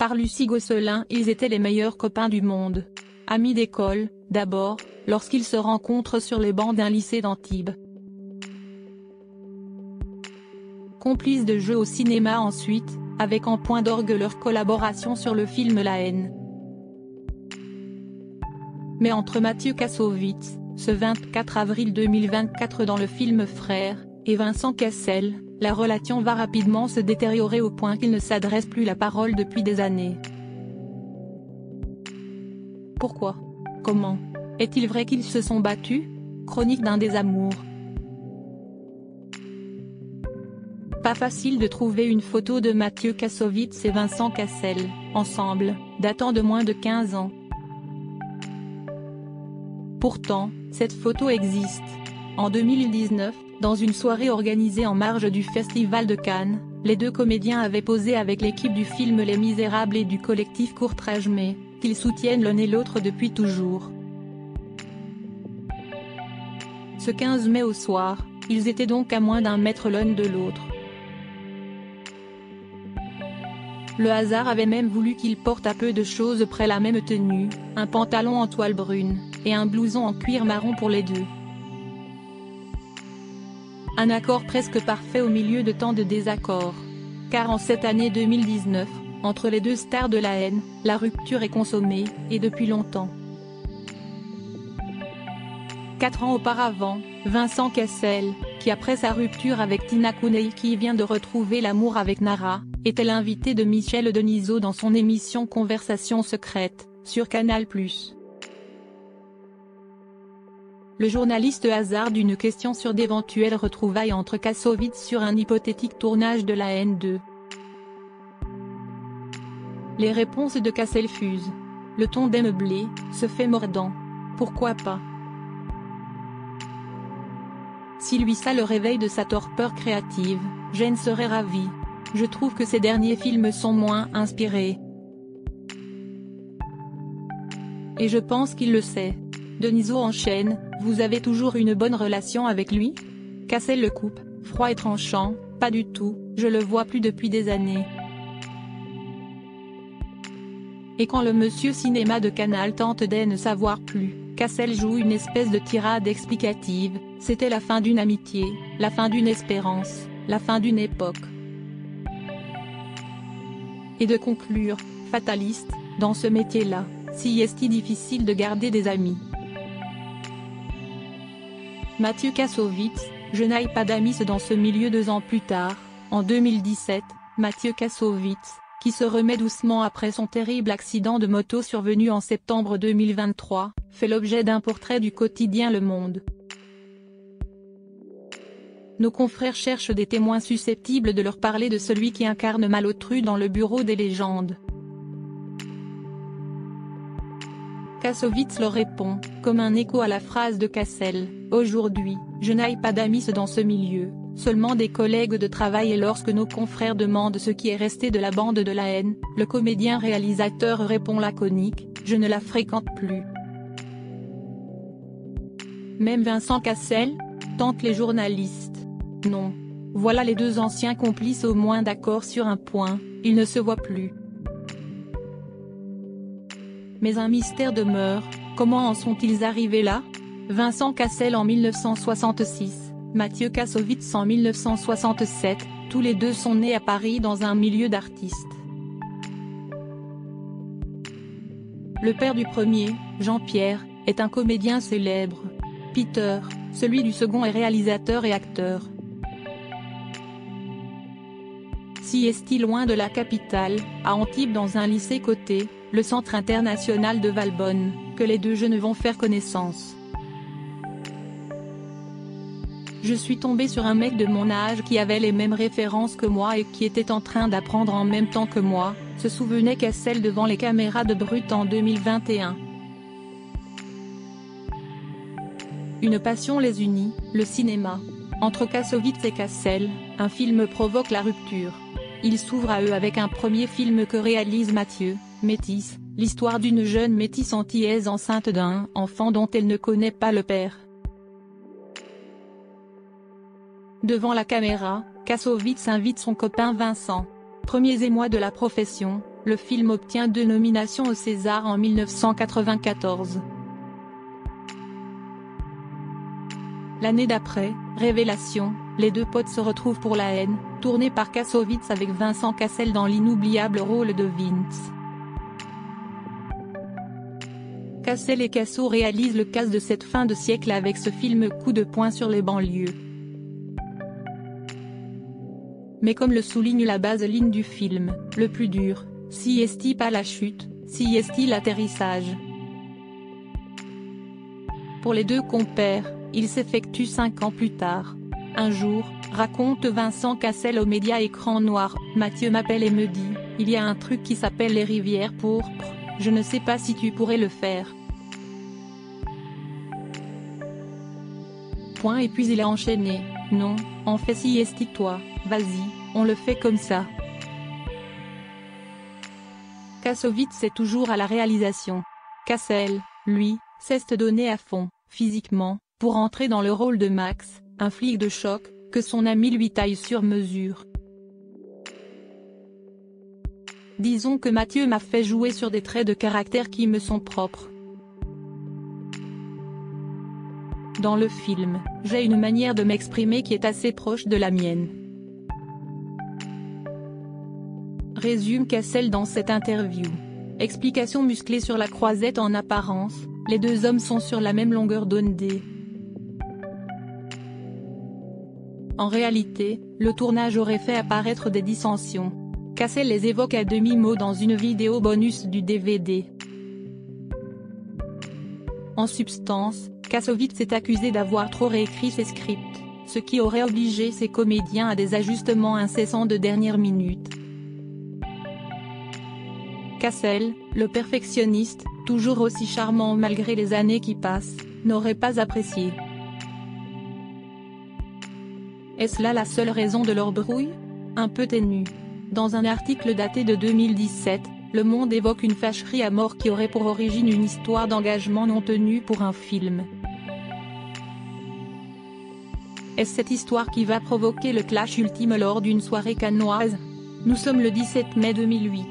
par Lucie Gosselin. Ils étaient les meilleurs copains du monde. Amis d'école, d'abord, lorsqu'ils se rencontrent sur les bancs d'un lycée d'Antibes. Complices de jeux au cinéma ensuite, avec en point d'orgue leur collaboration sur le film La Haine. Mais entre Mathieu Kassovitz, ce 24 avril 2024 dans le film Frères, et Vincent Cassel, la relation va rapidement se détériorer au point qu'ils ne s'adressent plus la parole depuis des années. Pourquoi? Comment? Est-il vrai qu'ils se sont battus? Chronique d'un désamour. Pas facile de trouver une photo de Mathieu Kassovitz et Vincent Cassel, ensemble, datant de moins de 15 ans. Pourtant, cette photo existe. En 2019, dans une soirée organisée en marge du Festival de Cannes, les deux comédiens avaient posé avec l'équipe du film Les Misérables et du collectif Courtrage mais, qu'ils soutiennent l'un et l'autre depuis toujours. Ce 15 mai au soir, ils étaient donc à moins d'un mètre l'un de l'autre. Le hasard avait même voulu qu'ils portent à peu de choses près la même tenue, un pantalon en toile brune, et un blouson en cuir marron pour les deux. Un accord presque parfait au milieu de tant de désaccords. Car en cette année 2019, entre les deux stars de La Haine, la rupture est consommée, et depuis longtemps. 4 ans auparavant, Vincent Cassel, qui après sa rupture avec Tina Koneiki vient de retrouver l'amour avec Nara, était l'invité de Michel Denisot dans son émission Conversation secrète, sur Canal+. Le journaliste hasarde une question sur d'éventuelles retrouvailles entre Kassovitz sur un hypothétique tournage de La Haine 2. Les réponses de Cassel fusent. Le ton démeublé se fait mordant. Pourquoi pas? Si lui ça le réveille de sa torpeur créative, Jeanne serait ravie. Je trouve que ces derniers films sont moins inspirés. Et je pense qu'il le sait. Denisot enchaîne, vous avez toujours une bonne relation avec lui? Cassel le coupe, froid et tranchant, pas du tout, je le vois plus depuis des années. Et quand le monsieur cinéma de Canal tente de ne savoir plus, Cassel joue une espèce de tirade explicative, c'était la fin d'une amitié, la fin d'une espérance, la fin d'une époque. Et de conclure, fataliste, dans ce métier-là, si est-il difficile de garder des amis. Mathieu Kassovitz, je n'ai pas d'amis dans ce milieu 2 ans plus tard, en 2017, Mathieu Kassovitz, qui se remet doucement après son terrible accident de moto survenu en septembre 2023, fait l'objet d'un portrait du quotidien Le Monde. Nos confrères cherchent des témoins susceptibles de leur parler de celui qui incarne Malotru dans le bureau des légendes. Kassovitz leur répond, comme un écho à la phrase de Cassel, « Aujourd'hui, je n'ai pas d'amis dans ce milieu, seulement des collègues de travail » et lorsque nos confrères demandent ce qui est resté de la bande de La Haine, le comédien-réalisateur répond laconique, « Je ne la fréquente plus ». Même Vincent Cassel? Tentent les journalistes. Non. Voilà les deux anciens complices au moins d'accord sur un point, ils ne se voient plus. Mais un mystère demeure, comment en sont-ils arrivés là? Vincent Cassel en 1966, Mathieu Kassovitz en 1967, tous les deux sont nés à Paris dans un milieu d'artistes. Le père du premier, Jean-Pierre, est un comédien célèbre. Peter, celui du second est réalisateur et acteur. Si est-il loin de la capitale, à Antibes dans un lycée coté, le Centre international de Valbonne, que les deux jeunes vont faire connaissance. Je suis tombé sur un mec de mon âge qui avait les mêmes références que moi et qui était en train d'apprendre en même temps que moi, se souvenait Cassel devant les caméras de Brut en 2021. Une passion les unit, le cinéma. Entre Kassovitz et Cassel, un film provoque la rupture. Il s'ouvre à eux avec un premier film que réalise Mathieu, Métis, l'histoire d'une jeune métisse antillaise enceinte d'un enfant dont elle ne connaît pas le père. Devant la caméra, Kassovitz invite son copain Vincent. Premiers émois de la profession, Le film obtient 2 nominations au César en 1994. L'année d'après, Révélation, les deux potes se retrouvent pour La haine, tourné par Kassovitz avec Vincent Cassel dans l'inoubliable rôle de Vince. Cassel et Casso réalisent le casse de cette fin de siècle avec ce film coup de poing sur les banlieues. Mais comme le souligne la base ligne du film, le plus dur, si est-il pas la chute, si est-il l'atterrissage. Pour les deux compères, il s'effectue 5 ans plus tard. Un jour, raconte Vincent Cassel aux médias Écran Noir, Mathieu m'appelle et me dit, il y a un truc qui s'appelle les rivières pourpres, je ne sais pas si tu pourrais le faire. Point et puis il a enchaîné, non, en fait si est toi, vas-y, on le fait comme ça. Kassovitz est toujours à la réalisation. Cassel, lui, s'est donné à fond, physiquement, pour entrer dans le rôle de Max, un flic de choc, que son ami lui taille sur mesure. Disons que Mathieu m'a fait jouer sur des traits de caractère qui me sont propres. Dans le film, j'ai une manière de m'exprimer qui est assez proche de la mienne. Résume Cassel dans cette interview. Explication musclée sur la croisette en apparence, les deux hommes sont sur la même longueur d'onde. En réalité, le tournage aurait fait apparaître des dissensions. Cassel les évoque à demi-mot dans une vidéo bonus du DVD. En substance, Kassovitz est accusé d'avoir trop réécrit ses scripts, ce qui aurait obligé ses comédiens à des ajustements incessants de dernière minute. Cassel, le perfectionniste, toujours aussi charmant malgré les années qui passent, n'aurait pas apprécié. Est-ce là la seule raison de leur brouille? Un peu ténue. Dans un article daté de 2017, Le Monde évoque une fâcherie à mort qui aurait pour origine une histoire d'engagement non tenue pour un film. Est-ce cette histoire qui va provoquer le clash ultime lors d'une soirée cannoise? Nous sommes le 17 mai 2008.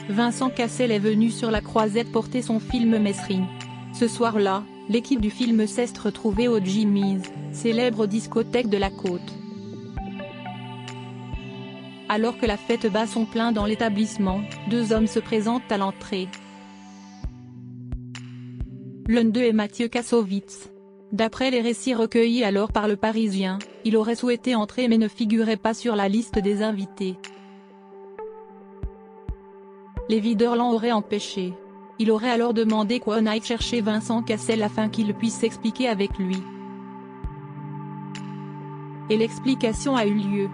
Vincent Cassel est venu sur la croisette porter son film Mesrine. Ce soir-là, l'équipe du film s'est retrouvée au Jimmy's, célèbre discothèque de la côte. Alors que la fête bat son plein dans l'établissement, deux hommes se présentent à l'entrée. L'un d'eux est Mathieu Kassovitz. D'après les récits recueillis alors par Le Parisien, il aurait souhaité entrer mais ne figurait pas sur la liste des invités. Les videurs l'en auraient empêché. Il aurait alors demandé qu'on aille chercher Vincent Cassel afin qu'il puisse s'expliquer avec lui. Et l'explication a eu lieu.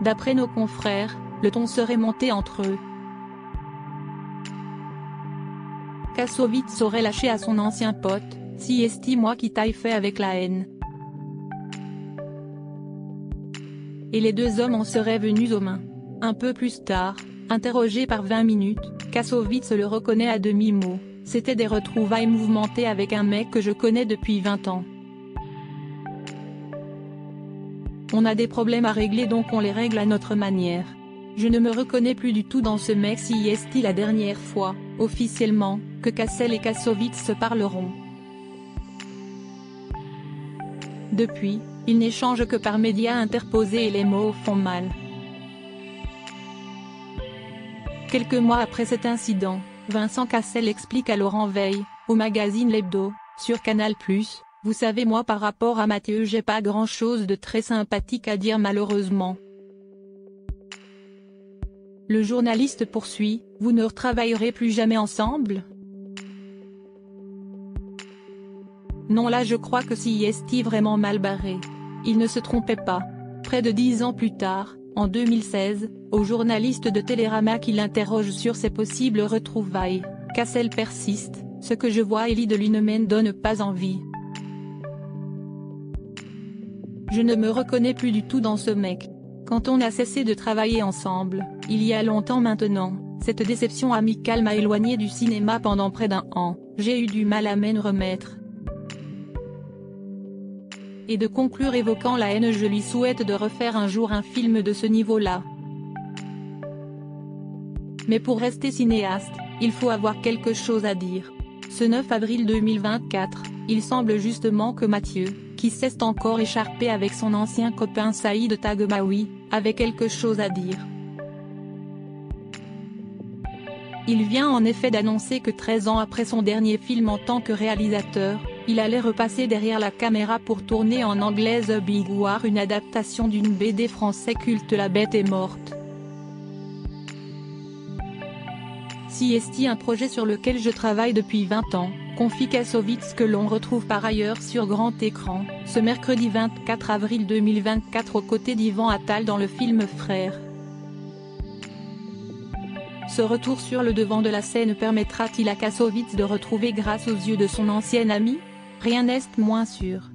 D'après nos confrères, le ton serait monté entre eux. Kassovitz aurait lâché à son ancien pote, si est moi qui t'aille fait avec La haine. Et les deux hommes en seraient venus aux mains. Un peu plus tard, interrogé par 20 minutes, Kassovitz le reconnaît à demi-mot, c'était des retrouvailles mouvementées avec un mec que je connais depuis 20 ans. On a des problèmes à régler donc on les règle à notre manière. Je ne me reconnais plus du tout dans ce mec si est-il la dernière fois, officiellement, que Cassel et Kassovitz se parleront. Depuis, ils n'échangent que par médias interposés et les mots font mal. Quelques mois après cet incident, Vincent Cassel explique à Laurent Veil, au magazine L'Hebdo, sur Canal+, vous savez moi par rapport à Mathieu j'ai pas grand chose de très sympathique à dire malheureusement. Le journaliste poursuit, vous ne retravaillerez plus jamais ensemble? Non là je crois que si est vraiment mal barré. Il ne se trompait pas. Près de 10 ans plus tard, en 2016, au journaliste de Télérama qui l'interroge sur ses possibles retrouvailles, Cassel persiste, ce que je vois Elie de lui ne me donne pas envie. Je ne me reconnais plus du tout dans ce mec. Quand on a cessé de travailler ensemble, il y a longtemps maintenant, cette déception amicale m'a éloigné du cinéma pendant près d'1 an, j'ai eu du mal à m'en remettre. Et de conclure évoquant La haine je lui souhaite de refaire un jour un film de ce niveau-là. Mais pour rester cinéaste, il faut avoir quelque chose à dire. Ce 9 avril 2024, il semble justement que Mathieu, qui s'est encore écharpé avec son ancien copain Saïd Taghmaoui, avait quelque chose à dire. Il vient en effet d'annoncer que 13 ans après son dernier film en tant que réalisateur, il allait repasser derrière la caméra pour tourner en anglaise A Big War, une adaptation d'une BD français culte La Bête est morte. Si est un projet sur lequel je travaille depuis 20 ans, confie Kassovitz, que l'on retrouve par ailleurs sur grand écran, ce mercredi 24 avril 2024 aux côtés d'Yvan Attal dans le film Frères. Ce retour sur le devant de la scène permettra-t-il à Kassovitz de retrouver grâce aux yeux de son ancien ami? Rien n'est moins sûr.